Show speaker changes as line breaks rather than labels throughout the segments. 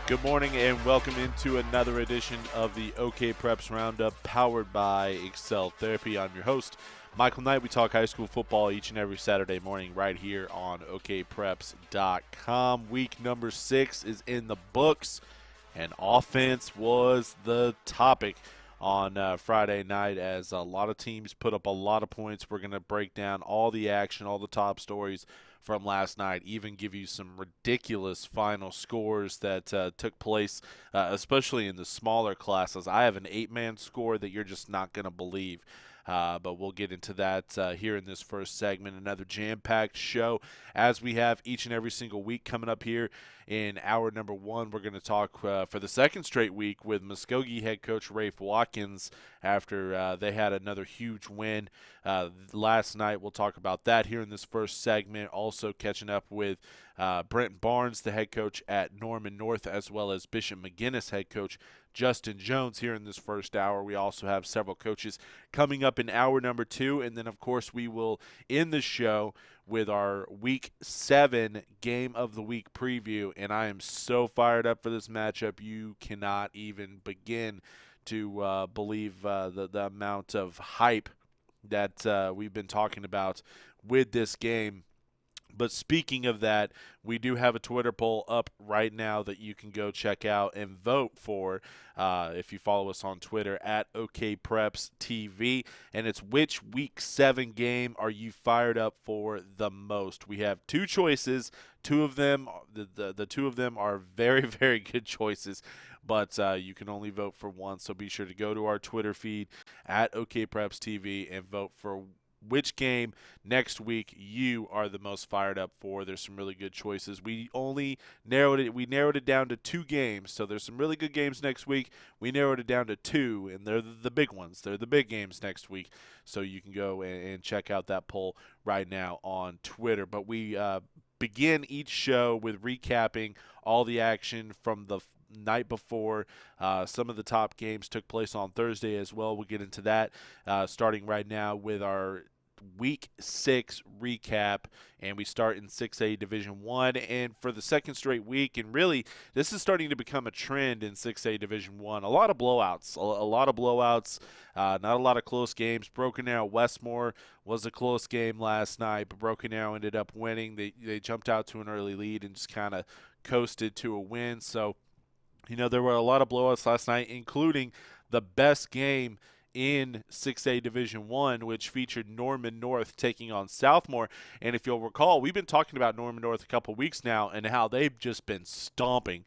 Good morning and welcome into another edition of the OKPREPS Roundup powered by Excel Therapy. I'm your host, Michael Knight. We talk high school football each and every Saturday morning right here on OKPREPS.com. Week number 6 is in the books, and offense was the topic on Friday night as a lot of teams put up a lot of points. We're going to break down all the action, all the top stories from last night, even give you some ridiculous final scores that took place, especially in the smaller classes. I have an 8-man score that you're just not going to believe. But we'll get into that here in this first segment. Another jam-packed show as we have each and every single week coming up here in hour number 1. We're going to talk for the second straight week with Muskogee head coach Rafe Watkins after they had another huge win last night. We'll talk about that here in this first segment. Also catching up with Brent Barnes, the head coach at Norman North, as well as Bishop McGuinness head coach Justin Jones here in this first hour. We also have several coaches coming up in hour number 2, and then, of course, we will end the show with our Week 7 Game of the Week preview, and I am so fired up for this matchup. You cannot even begin to believe the amount of hype that we've been talking about with this game. But speaking of that, we do have a Twitter poll up right now that you can go check out and vote for if you follow us on Twitter at OKPREPS TV. And it's which Week 7 game are you fired up for the most? We have 2 choices. Two of them, the 2 of them are very, very good choices. But you can only vote for one. So be sure to go to our Twitter feed at OKPREPS TV and vote for which game next week you are the most fired up for. There's some really good choices. We narrowed it down to 2 games, so there's some really good games next week. We narrowed it down to 2, and they're the big ones. They're the big games next week, so you can go and check out that poll right now on Twitter. But we begin each show with recapping all the action from the night before. Some of the top games took place on Thursday as well. We'll get into that starting right now with our Week 6 recap, and we start in 6A Division 1. And for the second straight week, and really this is starting to become a trend in 6A Division 1, a lot of blowouts, not a lot of close games. Broken Arrow Westmore was a close game last night, but Broken Arrow ended up winning. They jumped out to an early lead and just kind of coasted to a win. So there were a lot of blowouts last night, including the best game in 6A Division 1, which featured Norman North taking on Southmore. And if you'll recall, we've been talking about Norman North a couple weeks now and how they've just been stomping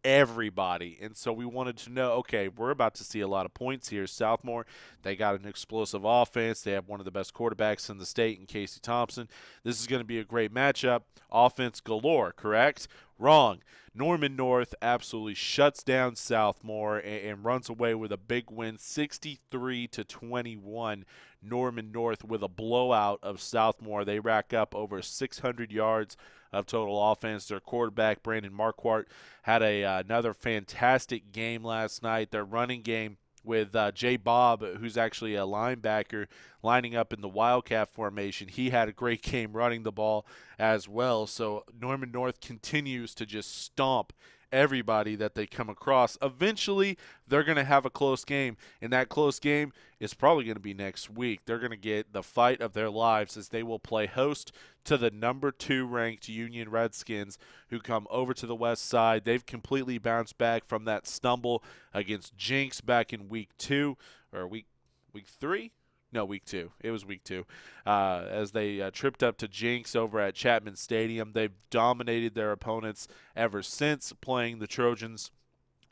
everybody. And so we wanted to know, okay, we're about to see a lot of points here. Southmore, they got an explosive offense. They have one of the best quarterbacks in the state in Casey Thompson. This is going to be a great matchup. Offense galore, correct? Wrong. Norman North absolutely shuts down Southmore and runs away with a big win, 63-21. Norman North with a blowout of Southmore. They rack up over 600 yards of total offense. Their quarterback, Brandon Marquardt, had another fantastic game last night. Their running game with Jay Bob, who's actually a linebacker, lining up in the Wildcat formation. He had a great game running the ball as well. So Norman North continues to just stomp everybody that they come across. Eventually, they're going to have a close game, and that close game is probably going to be next week. They're going to get the fight of their lives as they will play host to the number 2 ranked Union Redskins, who come over to the west side. They've completely bounced back from that stumble against Jinx back in week 2 or week 3. No, week 2. It was week 2. As they tripped up to Jinx over at Chapman Stadium. They've dominated their opponents ever since playing the Trojans.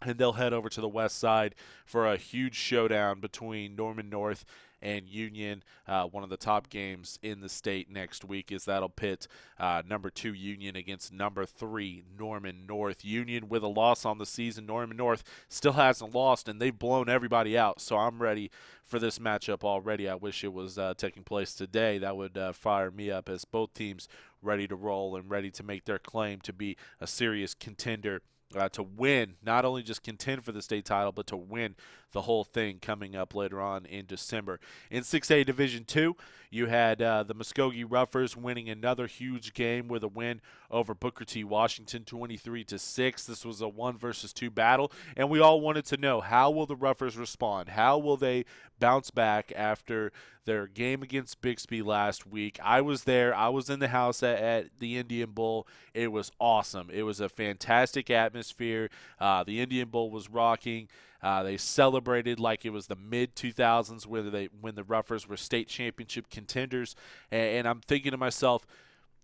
And they'll head over to the west side for a huge showdown between Norman North and Union. One of the top games in the state next week is that'll pit number 2 Union against number 3 Norman North. Union with a loss on the season. Norman North still hasn't lost, and they've blown everybody out. So I'm ready for this matchup already. I wish it was taking place today. That would fire me up as both teams ready to roll and ready to make their claim to be a serious contender to win, not only just contend for the state title, but to win the whole thing coming up later on in December. In 6A Division 2, you had the Muskogee Roughers winning another huge game with a win over Booker T. Washington 23-6. This was a 1 versus 2 battle, and we all wanted to know, how will the Roughers respond? How will they bounce back after their game against Bixby last week? I was there. I was in the house at the Indian Bowl. It was awesome. It was a fantastic atmosphere. The Indian Bowl was rocking. They celebrated like it was the mid-2000s when the Roughers were state championship contenders. And I'm thinking to myself,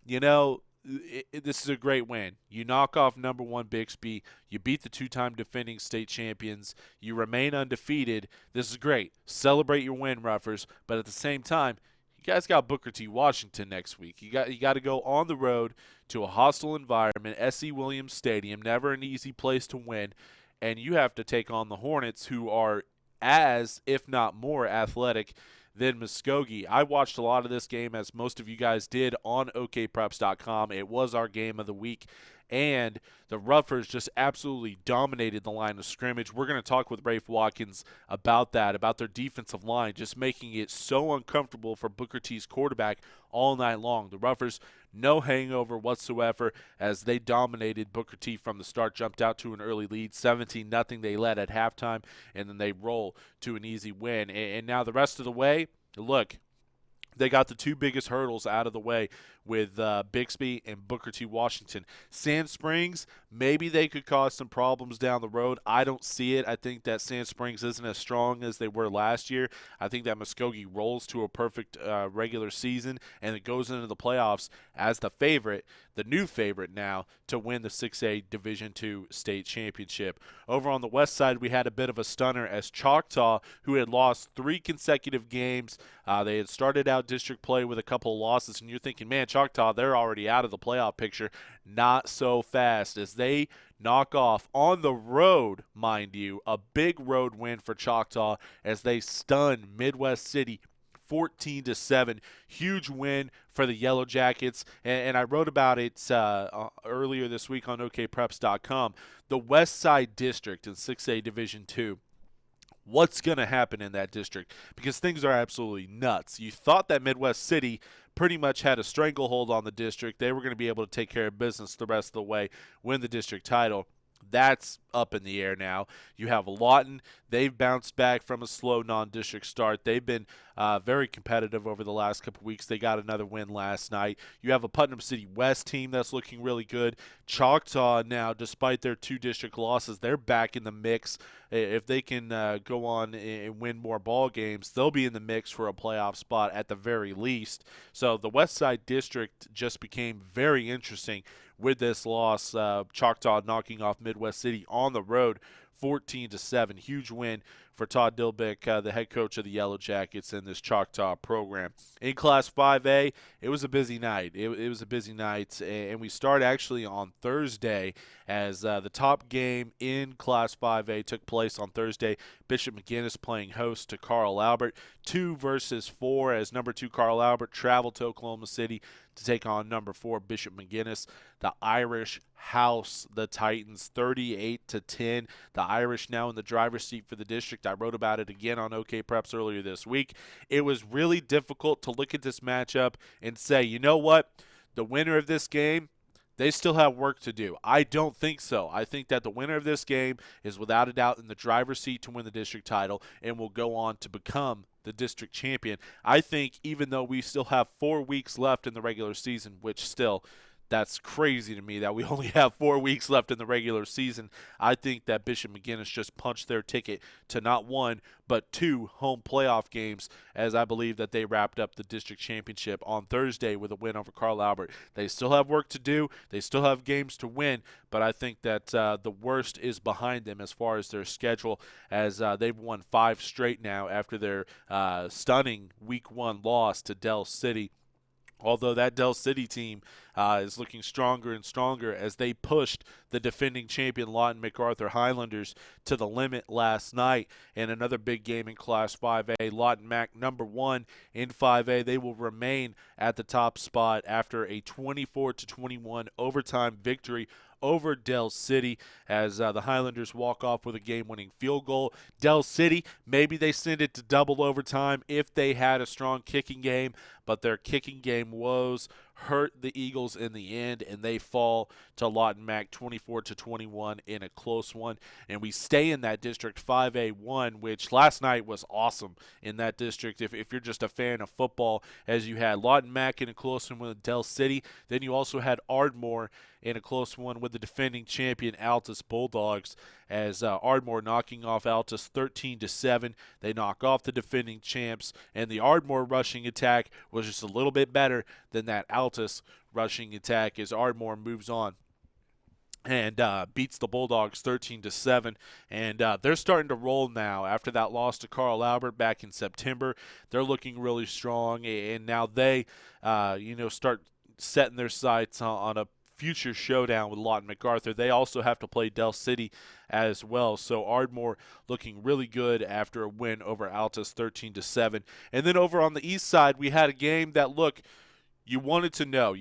this is a great win. You knock off number 1 Bixby. You beat the 2-time defending state champions. You remain undefeated. This is great. Celebrate your win, Roughers. But at the same time, you guys got Booker T. Washington next week. You got to go on the road to a hostile environment, S.E. Williams Stadium, never an easy place to win, and you have to take on the Hornets, who are as, if not more, athletic than Muskogee. I watched a lot of this game, as most of you guys did, on OKPREPS.com. It was our game of the week, and the Roughers just absolutely dominated the line of scrimmage. We're going to talk with Rafe Watkins about that, about their defensive line, just making it so uncomfortable for Booker T's quarterback all night long. The Roughers, no hangover whatsoever, as they dominated Booker T from the start, jumped out to an early lead, 17-0 they led at halftime, and then they roll to an easy win. And now the rest of the way, look, they got the 2 biggest hurdles out of the way with Bixby and Booker T. Washington. Sand Springs, maybe they could cause some problems down the road. I don't see it. I think that Sand Springs isn't as strong as they were last year. I think that Muskogee rolls to a perfect regular season, and it goes into the playoffs as the favorite, the new favorite now, to win the 6A Division II state championship. Over on the west side, we had a bit of a stunner as Choctaw, who had lost 3 consecutive games. They had started out district play with a couple of losses, and you're thinking, man, Choctaw, they're already out of the playoff picture. Not so fast, as they knock off on the road, mind you, a big road win for Choctaw as they stun Midwest City 14-7. Huge win for the Yellow Jackets, and I wrote about it earlier this week on OKPREPS.com. The West Side District in 6A Division II. What's going to happen in that district? Because things are absolutely nuts. You thought that Midwest City pretty much had a stranglehold on the district. They were going to be able to take care of business the rest of the way, win the district title. That's up in the air now. You have Lawton. They've bounced back from a slow non-district start. They've been very competitive over the last couple weeks. They got another win last night. You have a Putnam City West team that's looking really good. Choctaw now, despite their 2 district losses, they're back in the mix. If they can go on and win more ball games, they'll be in the mix for a playoff spot at the very least. So the West Side District just became very interesting with this loss. Choctaw knocking off Midwest City on the road 14-7. Huge win for Todd Dilbeck, the head coach of the Yellow Jackets in this Choctaw program. In Class 5A, it was a busy night. It was a busy night, and we start actually on Thursday as the top game in Class 5A took place on Thursday. Bishop McGuinness playing host to Carl Albert. 2 versus 4 as number 2 Carl Albert traveled to Oklahoma City to take on number 4 Bishop McGuinness. The Irish house the Titans 38-10. The Irish now in the driver's seat for the district. I wrote about it again on OK Preps earlier this week. It was really difficult to look at this matchup and say, you know what, the winner of this game, they still have work to do. I don't think so. I think that the winner of this game is without a doubt in the driver's seat to win the district title and will go on to become the district champion. I think even though we still have 4 weeks left in the regular season, which still, that's crazy to me that we only have 4 weeks left in the regular season. I think that Bishop McGuinness just punched their ticket to not 1, but 2 home playoff games, as I believe that they wrapped up the district championship on Thursday with a win over Carl Albert. They still have work to do. They still have games to win, but I think that the worst is behind them as far as their schedule, as they've won 5 straight now after their stunning Week 1 loss to Del City. Although that Del City team, is looking stronger and stronger as they pushed the defending champion Lawton MacArthur Highlanders to the limit last night in another big game in Class 5A. Lawton Mac number 1 in 5A. They will remain at the top spot after a 24-21 overtime victory over Del City as the Highlanders walk off with a game-winning field goal. Del City, maybe they send it to double overtime if they had a strong kicking game, but their kicking game woes hurt the Eagles in the end, and they fall to Lawton Mac 24-21 in a close one. And we stay in that District 5A1, which last night was awesome in that district. If you're just a fan of football, as you had Lawton Mac in a close one with Del City, then you also had Ardmore in a close one with the defending champion Altus Bulldogs, as Ardmore knocking off Altus 13-7. They knock off the defending champs, and the Ardmore rushing attack was just a little bit better than that Altus rushing attack as Ardmore moves on and beats the Bulldogs 13-7, and they're starting to roll now after that loss to Carl Albert back in September. They're looking really strong, and now they, start setting their sights on a future showdown with Lawton MacArthur. They also have to play Del City as well. So Ardmore looking really good after a win over Altus 13-7. And then over on the east side, we had a game that, look, you wanted to know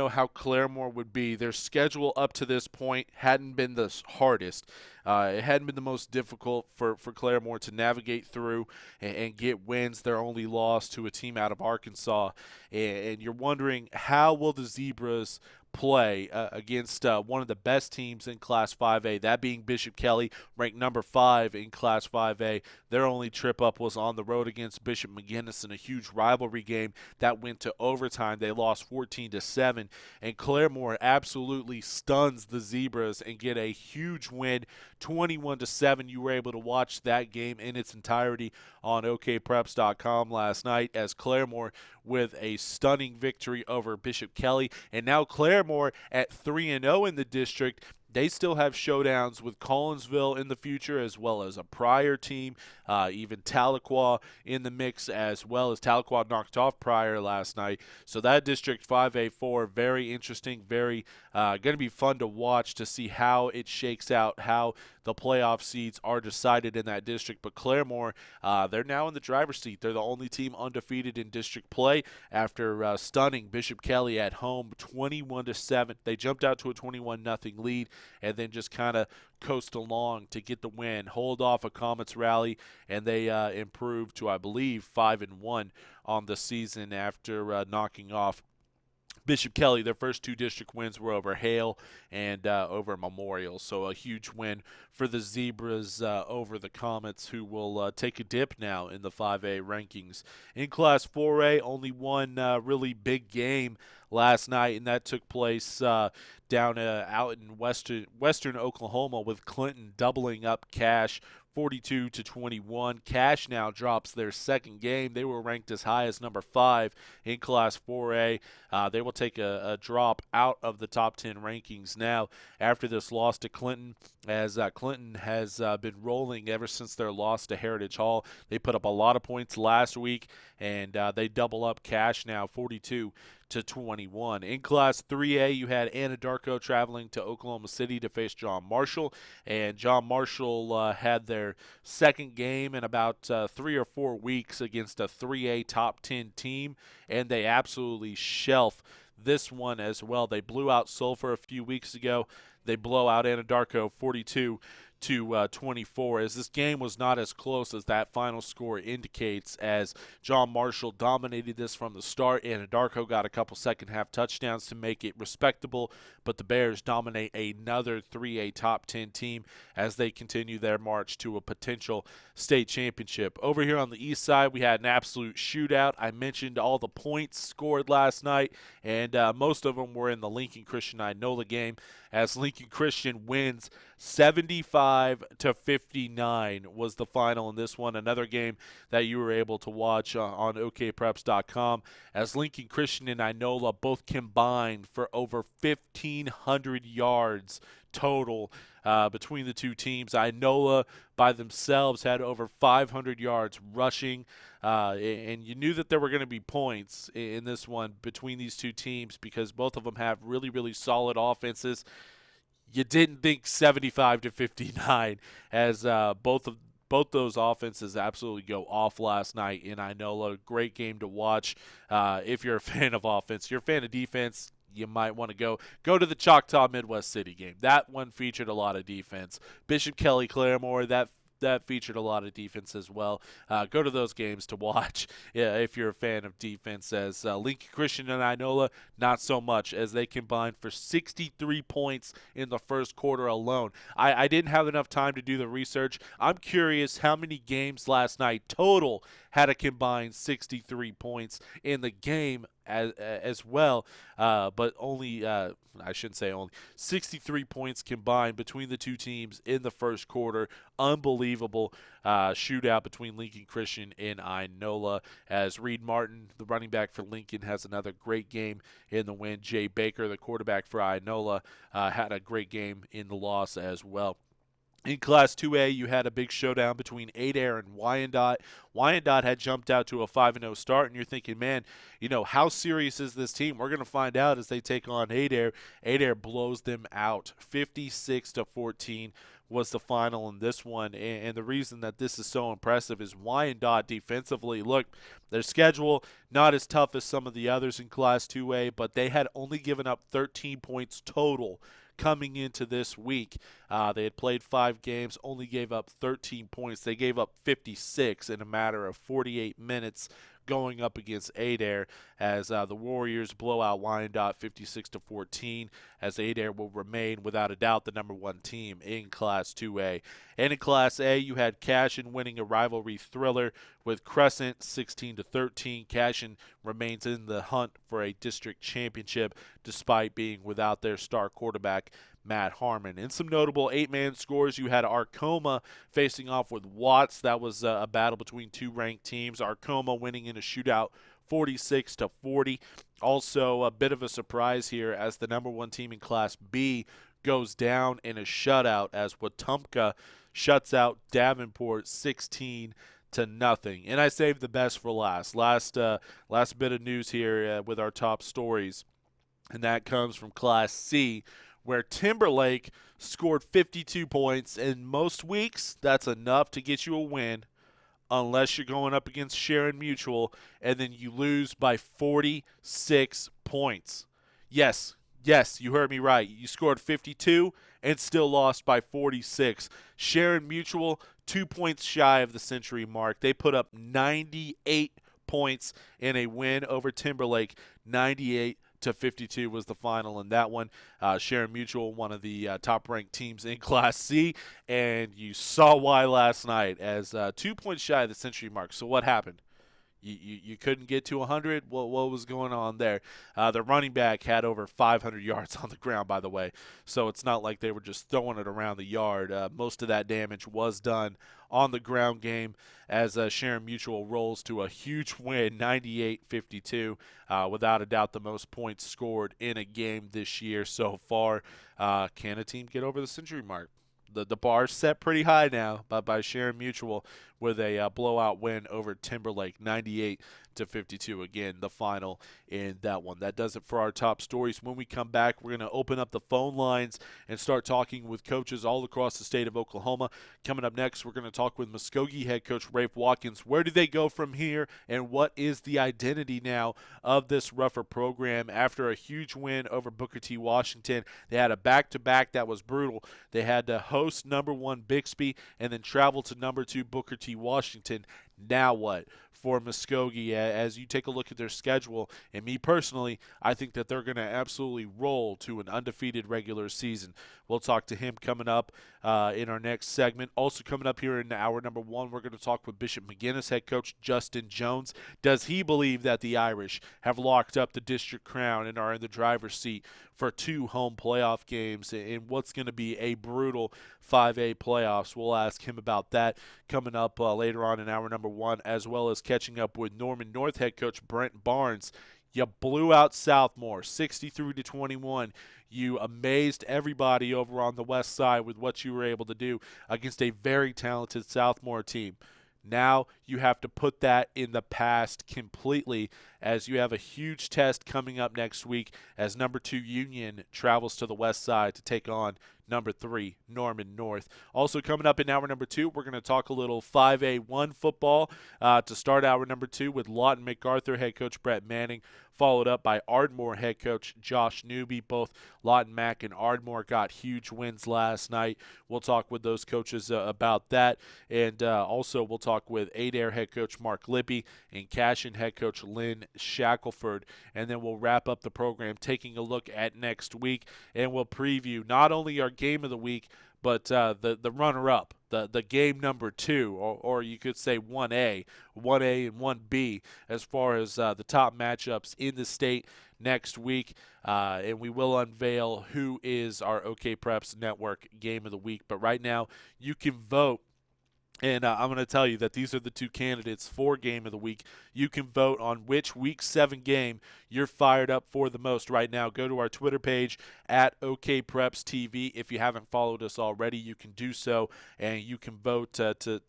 how Claremore would be. Their schedule up to this point hadn't been the hardest. It hadn't been the most difficult for Claremore to navigate through and get wins. Their only loss to a team out of Arkansas. And you're wondering, how will the Zebras play against one of the best teams in Class 5A, that being Bishop Kelly, ranked number 5 in Class 5A. Their only trip up was on the road against Bishop McGuinness in a huge rivalry game that went to overtime. They lost 14-7, and Claremore absolutely stuns the Zebras and get a huge win, 21-7. You were able to watch that game in its entirety on OKPREPS.com last night as Claremore with a stunning victory over Bishop Kelly. And now Claremore at 3-0 in the district. They still have showdowns with Collinsville in the future, as well as a Pryor team, even Tahlequah in the mix, as well as Tahlequah knocked off Pryor last night. So that District 5A4, very interesting, very going to be fun to watch to see how it shakes out, how the playoff seeds are decided in that district. But Claremore, they're now in the driver's seat. They're the only team undefeated in district play after stunning Bishop Kelly at home 21-7. They jumped out to a 21-0 lead and then just kind of coast along to get the win, hold off a Comets rally, and they improved to, I believe, 5-1 on the season after knocking off Bishop Kelly. Their first 2 district wins were over Hale and over Memorial. So a huge win for the Zebras over the Comets, who will take a dip now in the 5A rankings. In Class 4A, only one really big game last night, and that took place down out in western Oklahoma, with Clinton doubling up Cash 42-21. Cash now drops their second game. They were ranked as high as number 5 in Class 4A. They will take a drop out of the top 10 rankings now after this loss to Clinton, as Clinton has been rolling ever since their loss to Heritage Hall. They put up a lot of points last week, and they double up Cash now 42-21. In Class 3A, you had Anadarko traveling to Oklahoma City to face John Marshall, and John Marshall had their second game in about 3 or 4 weeks against a 3A top 10 team, and they absolutely shelf this one as well. They blew out Sulphur a few weeks ago. They blow out Anadarko 42-24, as this game was not as close as that final score indicates, as John Marshall dominated this from the start. Anadarko got a couple second-half touchdowns to make it respectable, but the Bears dominate another 3A top 10 team as they continue their march to a potential state championship. Over here on the east side, we had an absolute shootout. I mentioned all the points scored last night, and most of them were in the Lincoln Christian-Inola game, as Lincoln Christian wins 75-59 was the final in this one. Another game that you were able to watch on OKPREPS.com, as Lincoln Christian and Inola both combined for over 1,500 yards total between the two teams. Inola by themselves had over 500 yards rushing, and you knew that there were going to be points in this one between these two teams because both of them have really, really solid offenses. You didn't think 75 to 59 as both those offenses absolutely go off last night in Inola. Great game to watch. If you're a fan of offense, you're a fan of defense, you might want to go to the Choctaw Midwest City game. That one featured a lot of defense. Bishop Kelly Claremore, that featured a lot of defense as well. Go to those games to watch if you're a fan of defense. As Lincoln Christian and Inola, not so much, as they combined for 63 points in the first quarter alone. I didn't have enough time to do the research. I'm curious how many games last night total had a combined 63 points in the game as well, but only, I shouldn't say only, 63 points combined between the two teams in the first quarter. Unbelievable shootout between Lincoln Christian and Inola, as Reed Martin, the running back for Lincoln, has another great game in the win. Jay Baker, the quarterback for Inola, had a great game in the loss as well. In Class 2A, you had a big showdown between Adair and Wyandotte. Wyandotte had jumped out to a 5-0 start, and you're thinking, man, how serious is this team? We're going to find out as they take on Adair. Adair blows them out. 56-14 was the final in this one, and the reason that this is so impressive is Wyandotte defensively. Look, their schedule not as tough as some of the others in Class 2A, but they had only given up 13 points total coming into this week. They had played 5 games, only gave up 13 points. They gave up 56 in a matter of 48 minutes going up against Adair, as the Warriors blow out Wyandotte 56-14, as Adair will remain without a doubt the number 1 team in Class 2A. And in Class A, you had Cashion winning a rivalry thriller with Crescent 16-13. Cashion remains in the hunt for a district championship despite being without their star quarterback Matt Harmon. In some notable 8-man scores, you had Arcoma facing off with Watts. That was a battle between two ranked teams. Arcoma winning in a shootout 46-40. Also, a bit of a surprise here as the number 1 team in Class B goes down in a shutout as Wetumpka shuts out Davenport 16-0. And I saved the best for last. Last bit of news here with our top stories, and that comes from Class C, where Timberlake scored 52 points, and most weeks that's enough to get you a win unless you're going up against Sharon Mutual, and then you lose by 46 points. Yes, you heard me right. You scored 52 and still lost by 46. Sharon Mutual, 2 points shy of the century mark. They put up 98 points in a win over Timberlake. 98-52 was the final in that one. Sharon Mutual, one of the top-ranked teams in Class C, and you saw why last night as 2 points shy of the century mark. So what happened? You couldn't get to 100? What was going on there? The running back had over 500 yards on the ground, by the way, so it's not like they were just throwing it around the yard. Most of that damage was done on the ground game as Sharon Mutual rolls to a huge win, 98-52, without a doubt the most points scored in a game this year so far. Can a team get over the century mark? The bar's set pretty high now by Sharon Mutual with a blowout win over Timberlake, 98-52. Again, the final in that one. That does it for our top stories. When we come back, we're going to open up the phone lines and start talking with coaches all across the state of Oklahoma. Coming up next, we're going to talk with Muskogee head coach Rafe Watkins. Where do they go from here, and what is the identity now of this rougher program after a huge win over Booker T. Washington? They had a back-to-back that was brutal. They had to host number 1 Bixby and then travel to number 2 Booker T. Washington. Now what for Muskogee as you take a look at their schedule? And me personally, I think that they're going to absolutely roll to an undefeated regular season. We'll talk to him coming up in our next segment. Also coming up here in hour number 1, we're going to talk with Bishop McGuinness head coach Justin Jones. Does he believe that the Irish have locked up the district crown and are in the driver's seat for 2 home playoff games in what's going to be a brutal 5A playoffs? We'll ask him about that coming up later on in hour number 1, as well as catching up with Norman North head coach Brent Barnes. You blew out Southmore 63-21. You amazed everybody over on the west side with what you were able to do against a very talented Southmore team. Now you have to put that in the past completely, as you have a huge test coming up next week as number 2 Union travels to the west side to take on number 3 Norman North. Also coming up in hour number 2, we're going to talk a little 5A1 football to start hour number 2 with Lawton MacArthur head coach Brent Manning, followed up by Ardmore head coach Josh Newby. Both Lawton Mac and Ardmore got huge wins last night. We'll talk with those coaches about that, and also we'll talk with Adair head coach Mark Lippe and Cashion head coach Lynn Shackelford, and then we'll wrap up the program taking a look at next week, and we'll preview not only our game of the week, but the runner-up, the game number 2, or you could say 1A and 1B, as far as the top matchups in the state next week. And we will unveil who is our OKPREPS Network game of the week. But right now, you can vote. And I'm going to tell you that these are the 2 candidates for Game of the Week. You can vote on which Week 7 game you're fired up for the most right now. Go to our Twitter page at OKPrepsTV. If you haven't followed us already, you can do so, and you can vote to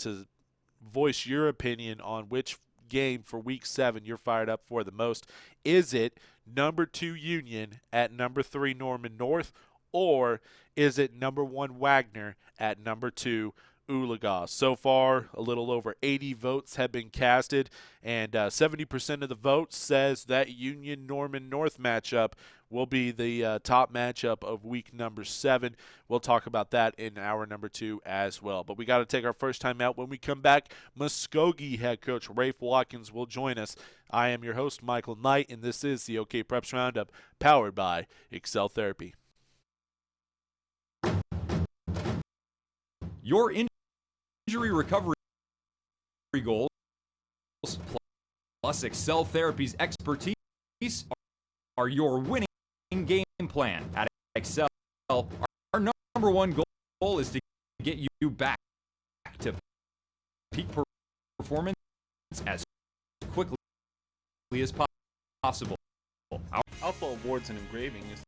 voice your opinion on which game for Week 7 you're fired up for the most. Is it number 2 Union at number 3 Norman North, or is it number 1 Wagner at number 2 Oologah? So far, a little over 80 votes have been casted, and 70% of the votes says that Union-Norman North matchup will be the top matchup of week number 7. We'll talk about that in hour number 2 as well. But we got to take our first time out. When we come back, Muskogee head coach Rafe Watkins will join us. I am your host, Michael Knight, and this is the OKPREPS Roundup, powered by Excel Therapy.
Your injury recovery goals plus Excel Therapy's expertise are your winning game plan. At Excel, our number 1 goal is to get you back to peak performance as quickly as possible.
Alpha Awards and Engraving is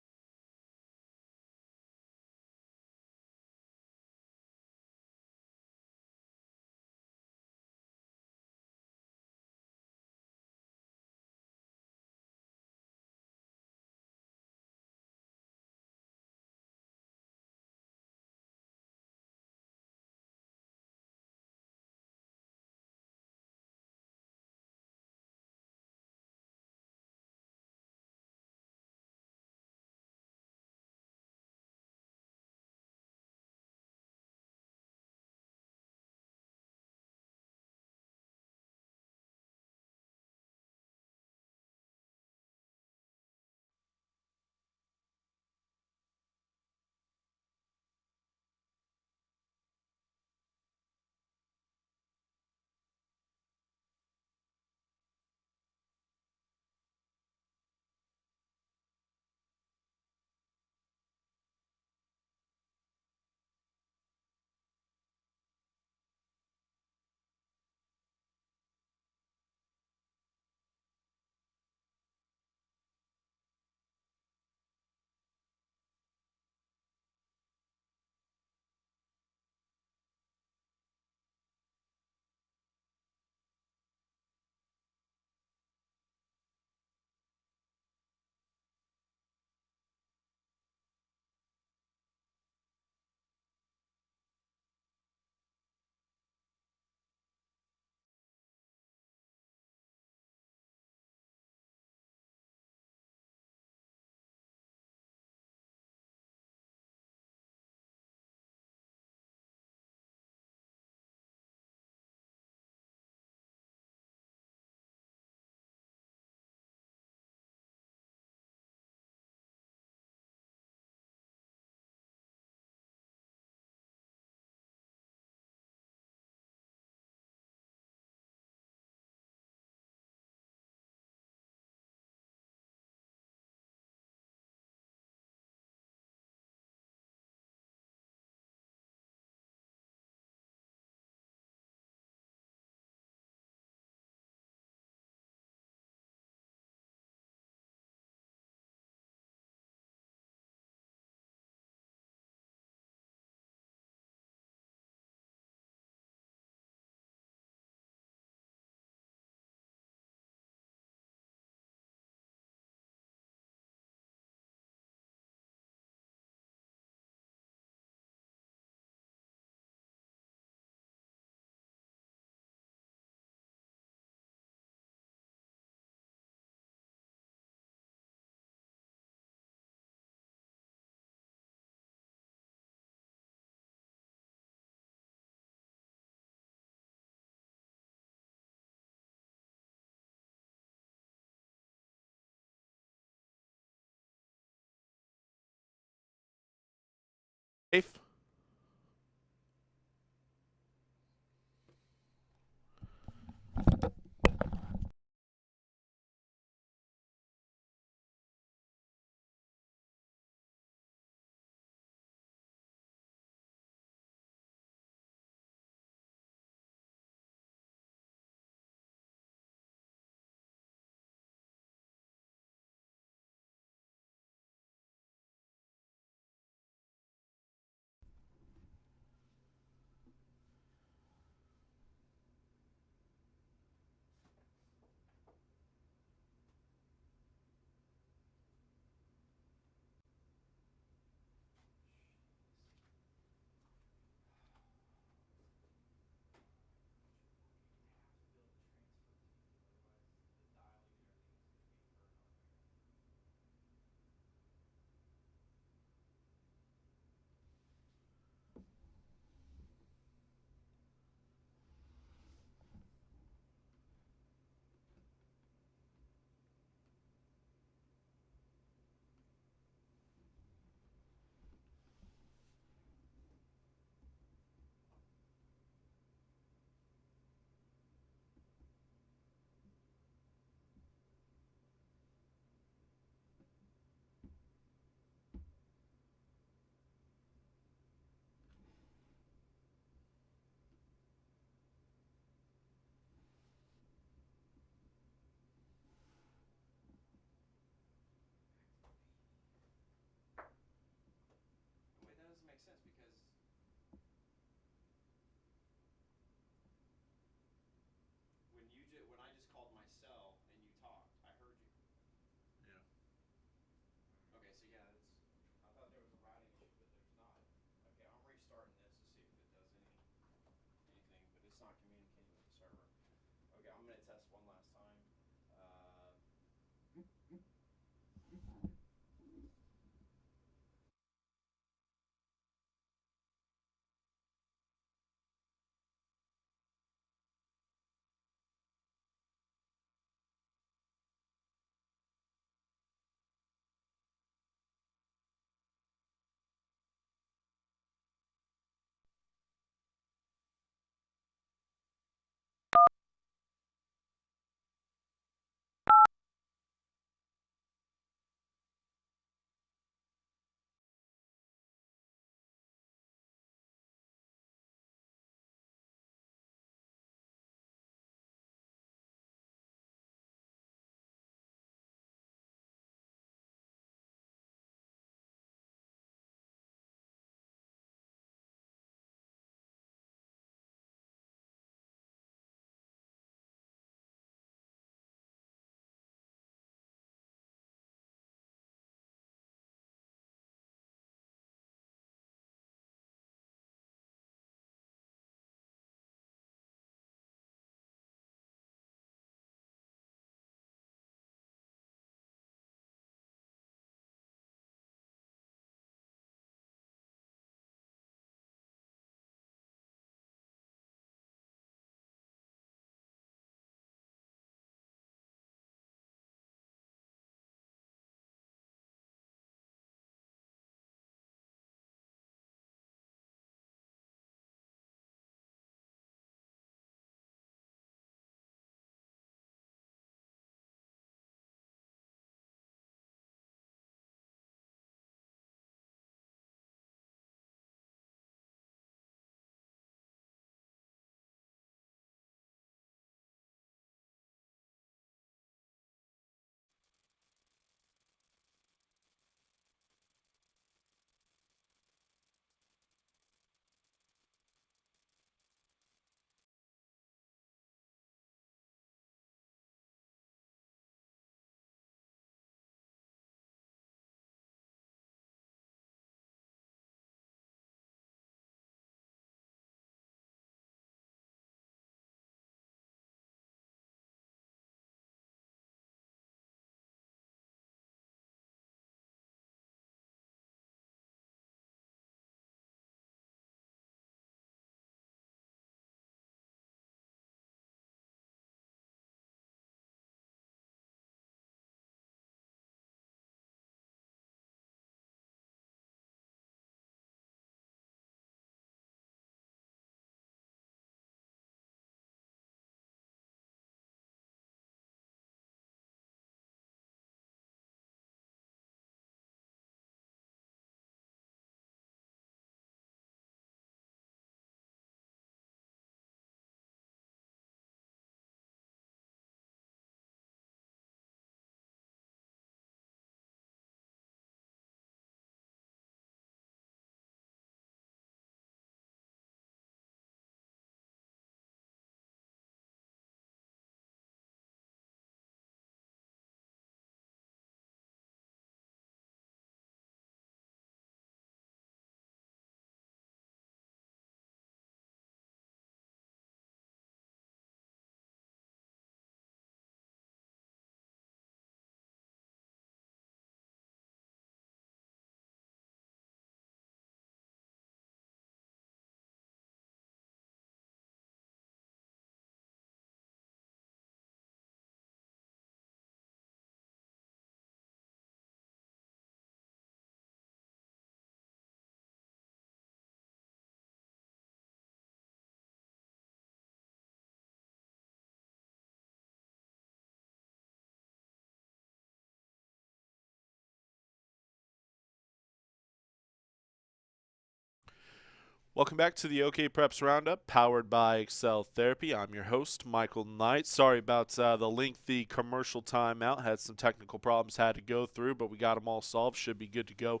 Welcome back to the OKPREPS Roundup, powered by Excel Therapy. I'm your host, Michael Knight. Sorry about the lengthy commercial timeout. Had some technical problems had to go through, but we got them all solved. Should be good to go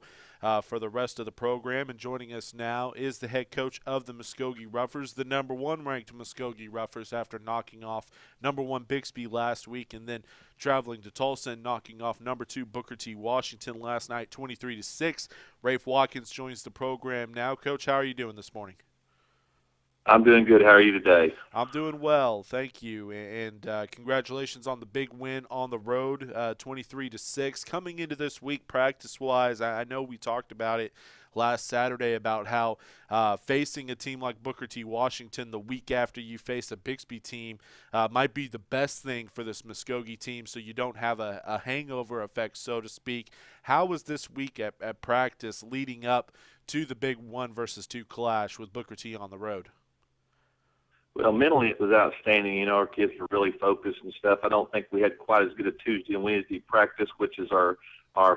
for the rest of the program. And joining us now is the head coach of the Muskogee Ruffers, the number one ranked Muskogee Ruffers, after knocking off number one Bixby last week and then traveling to Tulsa and knocking off number two Booker T. Washington last night, 23-6. Rafe Watkins joins the program now. Coach, how are you doing this morning?
I'm doing good. How are you today?
I'm doing well, thank you, and congratulations on the big win on the road, 23-6. Coming into this week, practice-wise, I know we talked about it last Saturday about how facing a team like Booker T. Washington the week after you face a Bixby team might be the best thing for this Muskogee team, so you don't have a hangover effect, so to speak. How was this week at practice leading up to the big 1-versus-2 clash with Booker T. on the road?
Well, mentally it was outstanding. You know, our kids were really focused and stuff. I don't think we had quite as good a Tuesday and Wednesday practice, which is our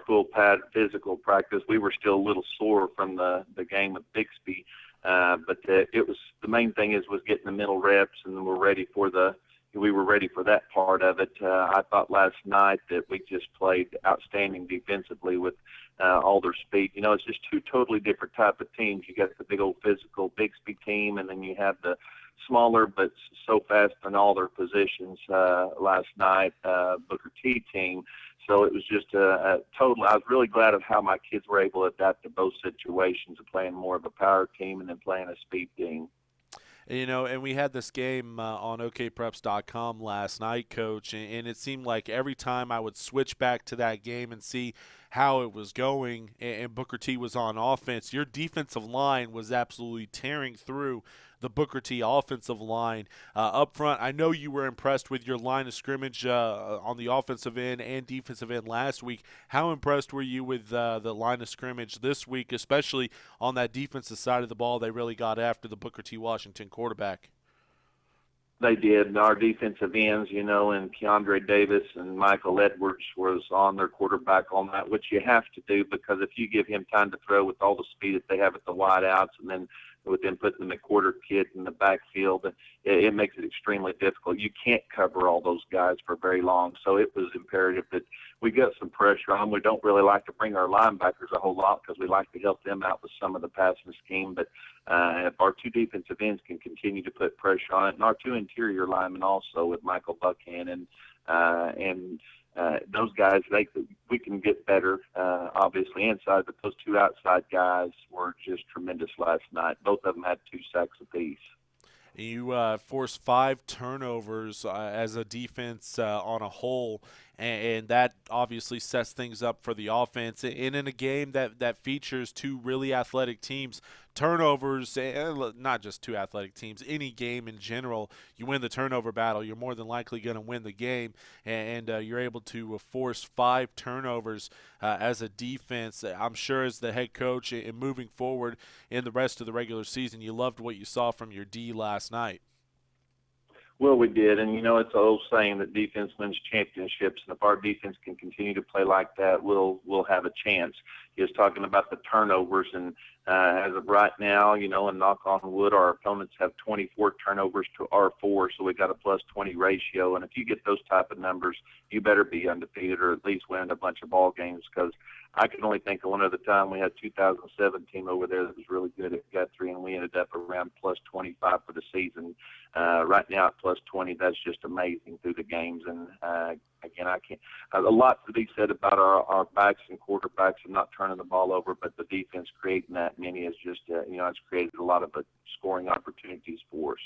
full pad physical practice. We were still a little sore from the game with Bixby, but it was the main thing was getting the mental reps, and we were ready for that part of it. I thought last night that we just played outstanding defensively with all their speed. You know, it's just two totally different type of teams. You got the big old physical Bixby team, and then you have the smaller but so fast in all their positions last night, Booker T team. So it was just a total. I was really glad of how my kids were able to adapt to both situations of playing more of a power team and then playing a speed team.
You know, and we had this game on OKPREPS.com last night, Coach, and it seemed like every time I would switch back to that game and see how it was going and Booker T was on offense, your defensive line was absolutely tearing through the Booker T offensive line. Up front, I know you were impressed with your line of scrimmage on the offensive end and defensive end last week. How impressed were you with the line of scrimmage this week, especially on that defensive side of the ball? They really got after the Booker T. Washington quarterback.
They did. And our defensive ends, you know, and Keandre Davis and Michael Edwards was on their quarterback on that, which you have to do because if you give him time to throw with all the speed that they have at the wideouts and then with them putting the McWhorter kid in the backfield, it makes it extremely difficult. You can't cover all those guys for very long. So it was imperative that we got some pressure on. We don't really like to bring our linebackers a whole lot because we like to help them out with some of the passing scheme. But if our two defensive ends can continue to put pressure on it, and our two interior linemen also with Michael Buckhannon and those guys, we can get better, obviously, inside, but those two outside guys were just tremendous last night. Both of them had 2 sacks apiece.
You forced 5 turnovers as a defense on a whole, and that obviously sets things up for the offense. And in a game that features 2 really athletic teams, turnovers, and not just 2 athletic teams, any game in general, you win the turnover battle, you're more than likely going to win the game, and you're able to force 5 turnovers as a defense. I'm sure as the head coach and moving forward in the rest of the regular season, you loved what you saw from your D last night.
Well, we did, and you know it's an old saying that defense wins championships, and if our defense can continue to play like that, we'll have a chance. He was talking about the turnovers, and as of right now, you know, and knock on wood, our opponents have 24 turnovers to our 4, so we got a +20 ratio. And if you get those type of numbers, you better be undefeated or at least win a bunch of ball games because I can only think of one other time we had 2017 over there that was really good at Guthrie, and we ended up around +25 for the season. Right now at +20, that's just amazing through the games. And again, I can't. A lot to be said about our backs and quarterbacks and not turning the ball over, but the defense creating that many is just, you know, it's created a lot of scoring opportunities for us.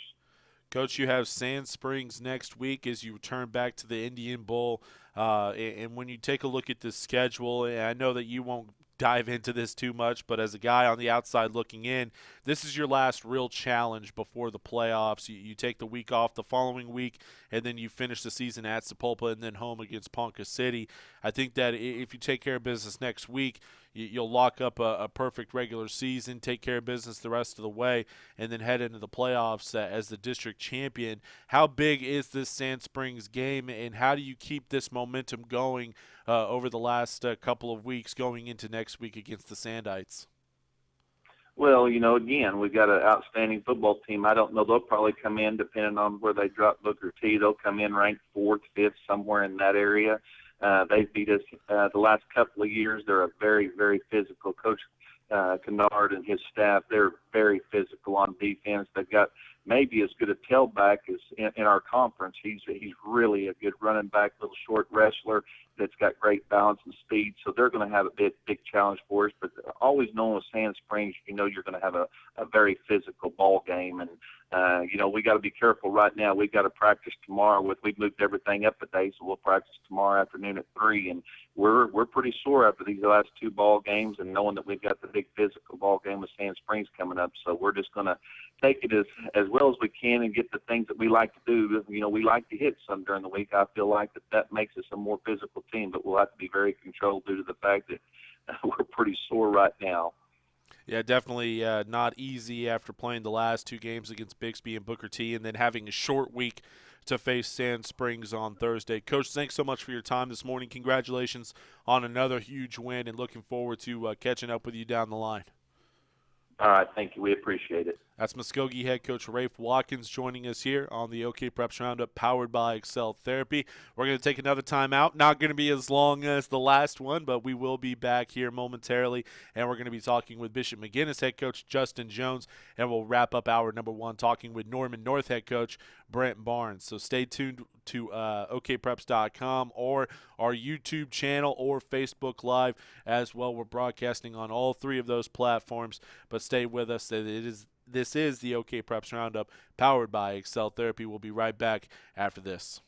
Coach, you have Sand Springs next week as you return back to the Indian Bowl. And when you take a look at the schedule, and I know that you won't dive into this too much, but as a guy on the outside looking in, this is your last real challenge before the playoffs. You take the week off the following week, and then you finish the season at Sapulpa and then home against Ponca City. I think that if you take care of business next week, you'll lock up a perfect regular season, take care of business the rest of the way, and then head into the playoffs as the district champion. How big is this Sand Springs game, and how do you keep this momentum going over the last couple of weeks going into next week against the Sandites?
Well, again, we've got an outstanding football team. I don't know. They'll probably come in, depending on where they drop Booker T, they'll come in ranked fourth, fifth, somewhere in that area. They beat us the last couple of years. They're a very, very physical coach. Kennard and his staff, they're very physical on defense. They've got maybe as good a tailback as in our conference. He's really a good running back, little short wrestler that's got great balance and speed. So they're going to have a big challenge for us. But always knowing with Sand Springs, you're going to have a very physical ball game. And, we got to be careful right now. We've got to practice tomorrow. We've moved everything up a day, so we'll practice tomorrow afternoon at 3. And we're pretty sore after these last 2 ball games and knowing that we've got the big physical ball game with Sand Springs coming up. So we're just going to take it as well as we can and get the things that we like to do. We like to hit some during the week. I feel like that makes us a more physical team, but we'll have to be very controlled due to the fact that we're pretty sore right now.
Yeah, definitely not easy after playing the last 2 games against Bixby and Booker T and then having a short week to face Sand Springs on Thursday. Coach, thanks so much for your time this morning. Congratulations on another huge win and looking forward to catching up with you down the line.
All right, thank you. We appreciate it.
That's Muskogee head coach Rafe Watkins joining us here on the OKPREPS Roundup powered by Excel Therapy. We're going to take another time out. Not going to be as long as the last one, but we will be back here momentarily, and we're going to be talking with Bishop McGuinness head coach Justin Jones, and we'll wrap up hour number 1 talking with Norman North head coach Brent Barnes. So stay tuned to OKPREPS.com or our YouTube channel or Facebook Live as well. We're broadcasting on all 3 of those platforms, but stay with us. This is the OKPREPS Roundup powered by Excel Therapy. We'll be right back after this.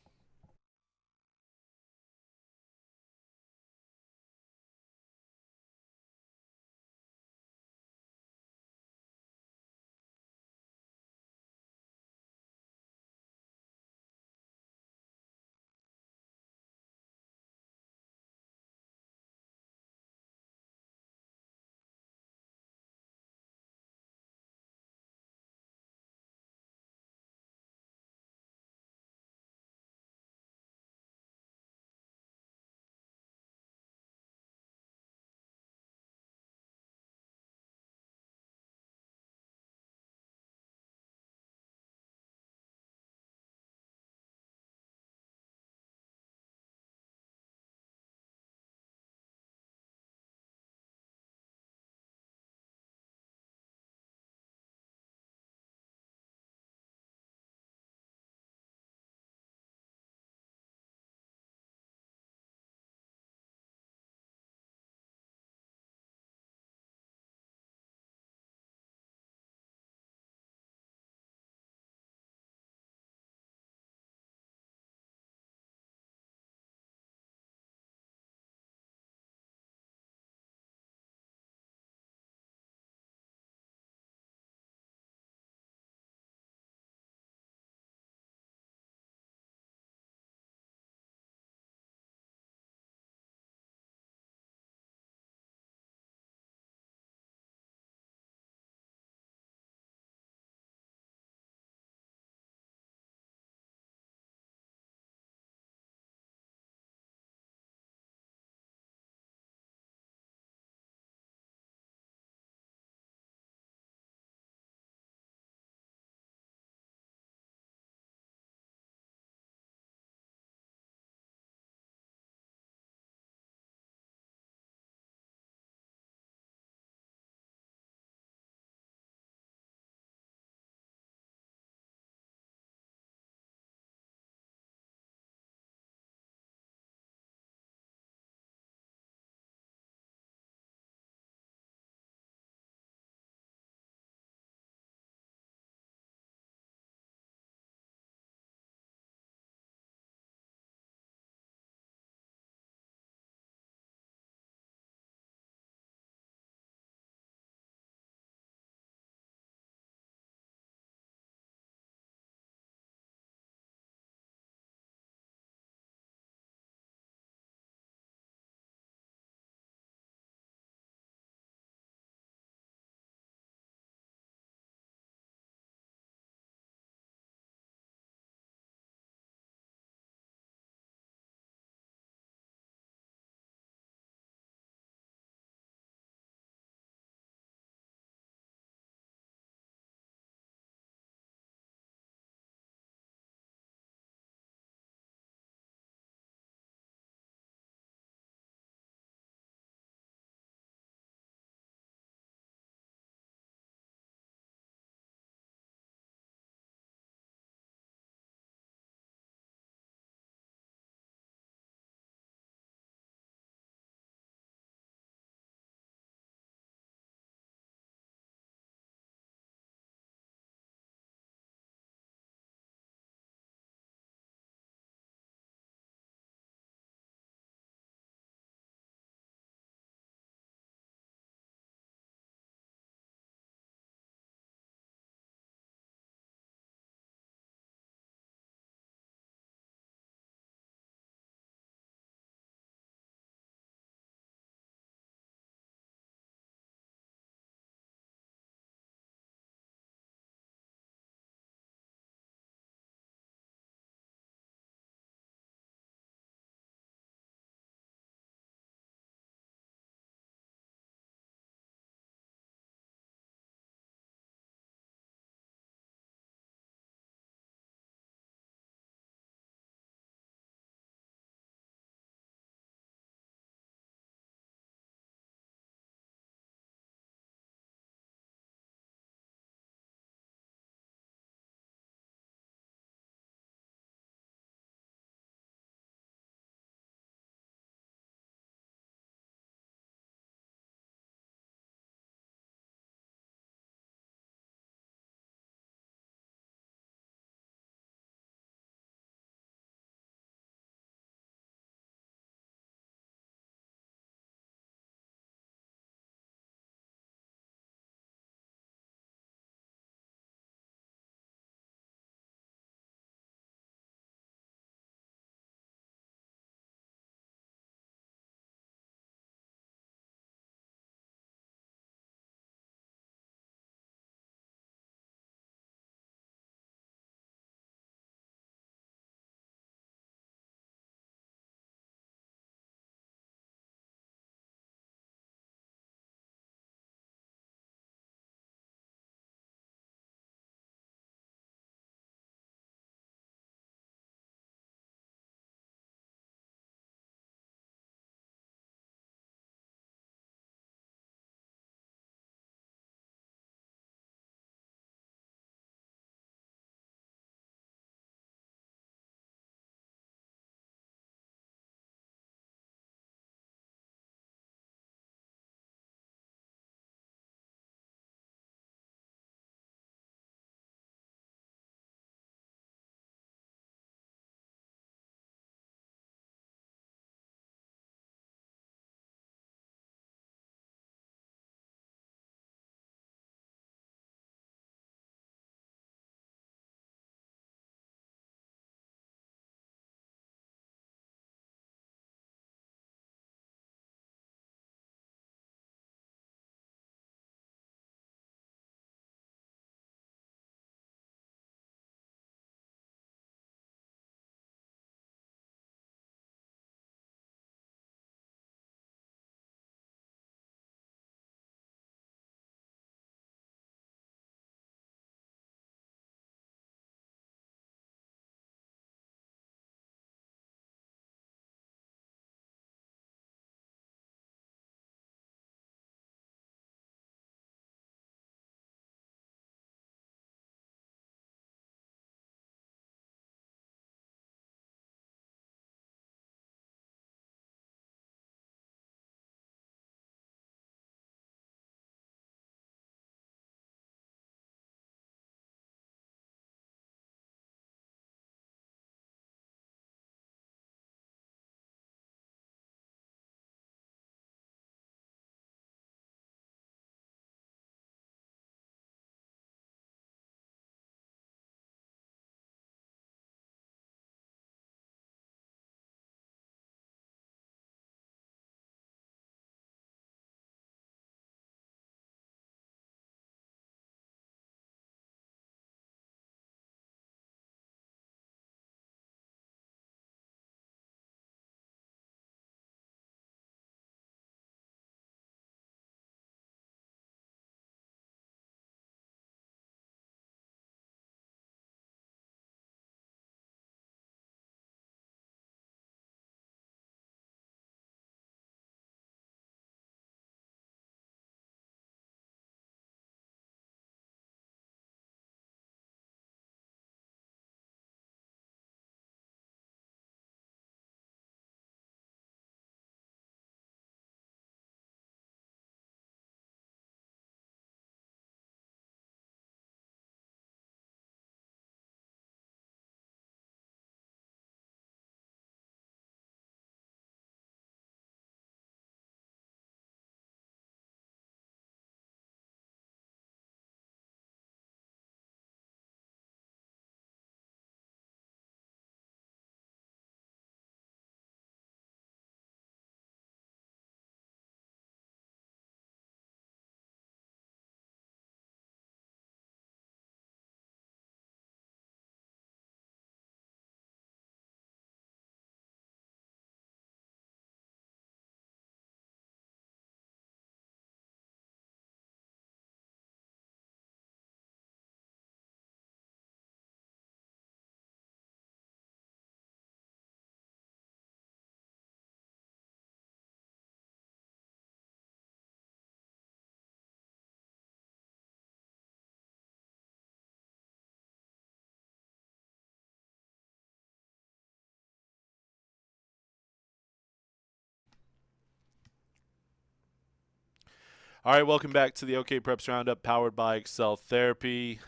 All right, welcome back to the OKPREPS Roundup, powered by Excel Therapy.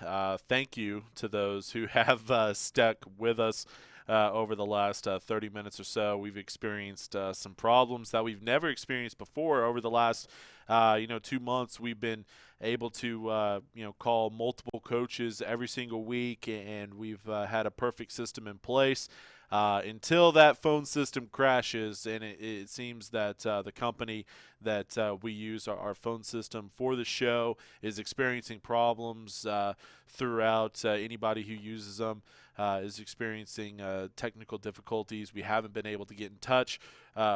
Thank you to those who have stuck with us over the last 30 minutes or so. We've experienced some problems that we've never experienced before. Over the last 2 months, we've been able to call multiple coaches every single week, and we've had a perfect system in place. Until that phone system crashes, and it seems that the company that we use, our phone system for the show, is experiencing problems throughout. Anybody who uses them is experiencing technical difficulties. We haven't been able to get in touch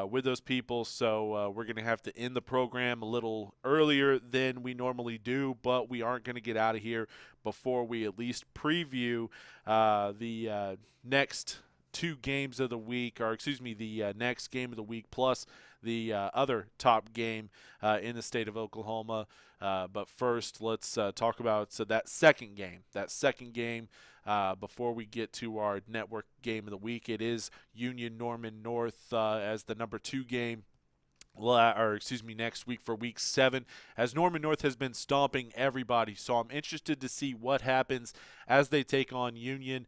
with those people, so we're going to have to end the program a little earlier than we normally do, but we aren't going to get out of here before we at least preview the next two games of the week, or the next game of the week plus the other top game in the state of Oklahoma. But first, let's talk about that second game. Before we get to our network game of the week, it is Union-Norman North as the number 2 game. Next week for week 7, as Norman North has been stomping everybody. So I'm interested to see what happens as they take on Union.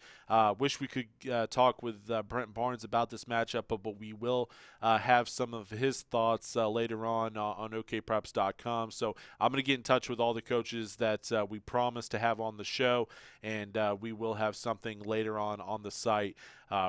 Wish we could talk with Brent Barnes about this matchup, but we will have some of his thoughts later on OKPREPS.com. So I'm going to get in touch with all the coaches that we promised to have on the show, and we will have something later on the site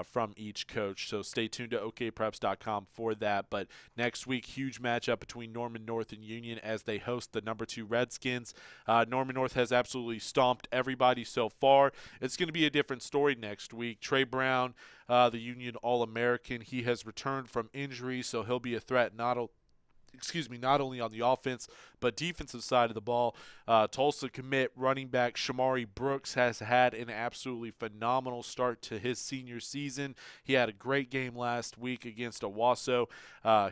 from each coach. So stay tuned to OKPREPS.com for that. But next week, huge matchup between Norman North and Union as they host the number 2 Redskins. Norman North has absolutely stomped everybody so far. It's going to be a different story next week. Trey Brown, the Union All-American, he has returned from injury, so he'll be a threat not only on the offense but defensive side of the ball. Tulsa commit running back Shamari Brooks has had an absolutely phenomenal start to his senior season. He had a great game last week against Owasso.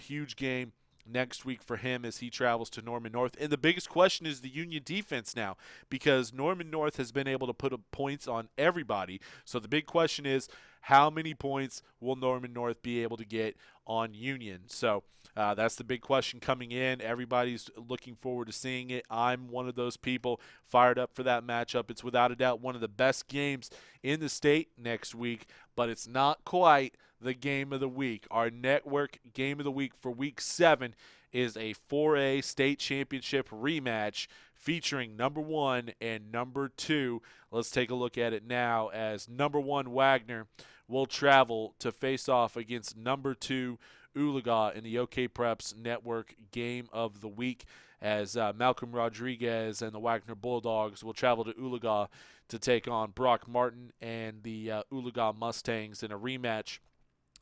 Huge game next week for him as he travels to Norman North. And the biggest question is the Union defense now, because Norman North has been able to put up points on everybody. So the big question is, how many points will Norman North be able to get on Union? So that's the big question coming in. Everybody's looking forward to seeing it. I'm one of those people fired up for that matchup. It's without a doubt one of the best games in the state next week, but it's not quite the game of the week. Our network game of the week for week 7 is a 4A state championship rematch featuring number 1 and number 2. Let's take a look at it now, as number 1 Wagner will travel to face off against number 2 Oologah in the OKPREPS network game of the week, as Malcolm Rodriguez and the Wagner Bulldogs will travel to Oologah to take on Brock Martin and the Oologah Mustangs in a rematch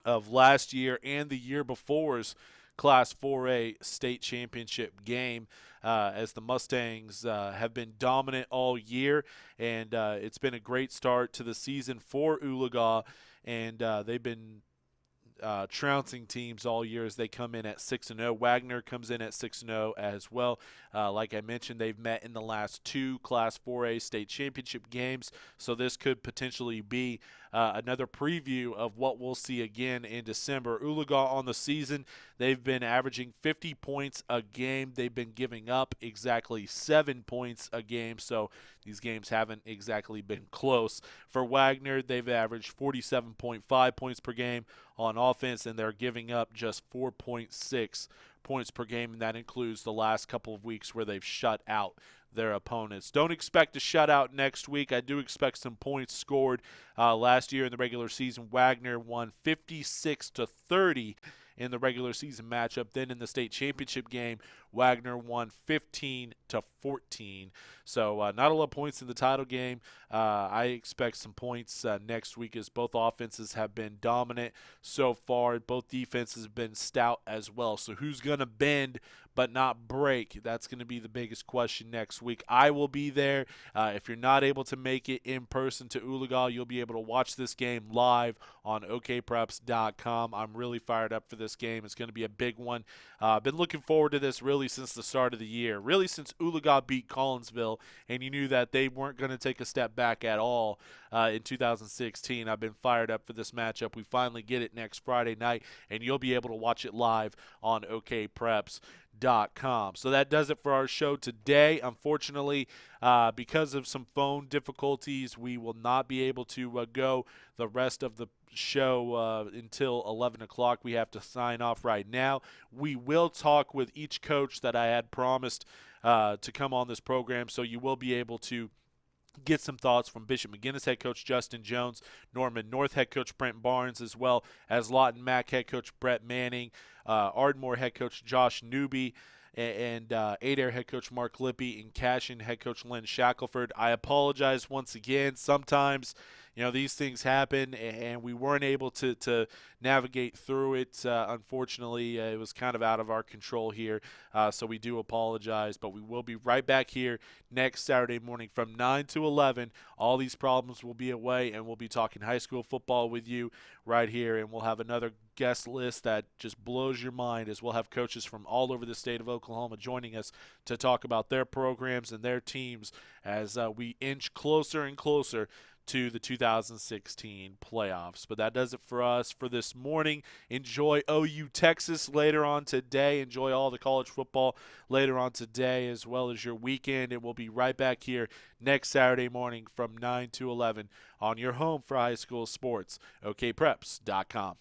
of last year and the year before's Class 4A state championship game, as the Mustangs have been dominant all year, and it's been a great start to the season for Oologah, and they've been trouncing teams all year as they come in at 6-0. Wagner comes in at 6-0 as well. Like I mentioned, they've met in the last 2 Class 4A state championship games, so this could potentially be another preview of what we'll see again in December. Oologah on the season, they've been averaging 50 points a game. They've been giving up exactly 7 points a game, so these games haven't exactly been close. For Wagner, they've averaged 47.5 points per game on offense, and they're giving up just 4.6 points per game, and that includes the last couple of weeks where they've shut out their opponents. Don't expect a shutout next week. I do expect some points scored. Last year in the regular season, Wagner won 56-30 in the regular season matchup. Then in the state championship game, Wagner won 15-14. So not a lot of points in the title game. I expect some points next week, as both offenses have been dominant so far. Both defenses have been stout as well. So who's going to bend but not break? That's going to be the biggest question next week. I will be there. If you're not able to make it in person to Oologah, you'll be able to watch this game live on OKPREPS.com. I'm really fired up for this game. It's going to be a big one. I've been looking forward to this really since the start of the year, really since Oologah beat Collinsville, and you knew that they weren't going to take a step back at all in 2016. I've been fired up for this matchup. We finally get it next Friday night, and you'll be able to watch it live on OKPREPS. So that does it for our show today. Unfortunately, because of some phone difficulties, we will not be able to go the rest of the show until 11 o'clock. We have to sign off right now. We will talk with each coach that I had promised to come on this program, so you will be able to get some thoughts from Bishop McGuinness head coach Justin Jones, Norman North head coach Brent Barnes, as well as Lawton Mac head coach Brett Manning, Ardmore head coach Josh Newby, and Adair head coach Mark Lippe, and Cashion head coach Lynn Shackelford. I apologize once again. Sometimes, these things happen, and we weren't able to navigate through it. Unfortunately, it was kind of out of our control here, so we do apologize. But we will be right back here next Saturday morning from 9 to 11. All these problems will be away, and we'll be talking high school football with you right here, and we'll have another guest list that just blows your mind, as we'll have coaches from all over the state of Oklahoma joining us to talk about their programs and their teams as we inch closer and closer to the 2016 playoffs. But that does it for us for this morning. Enjoy OU Texas later on today. Enjoy all the college football later on today, as well as your weekend. And we'll be right back here next Saturday morning from 9 to 11 on your home for high school sports, OKPREPS.com.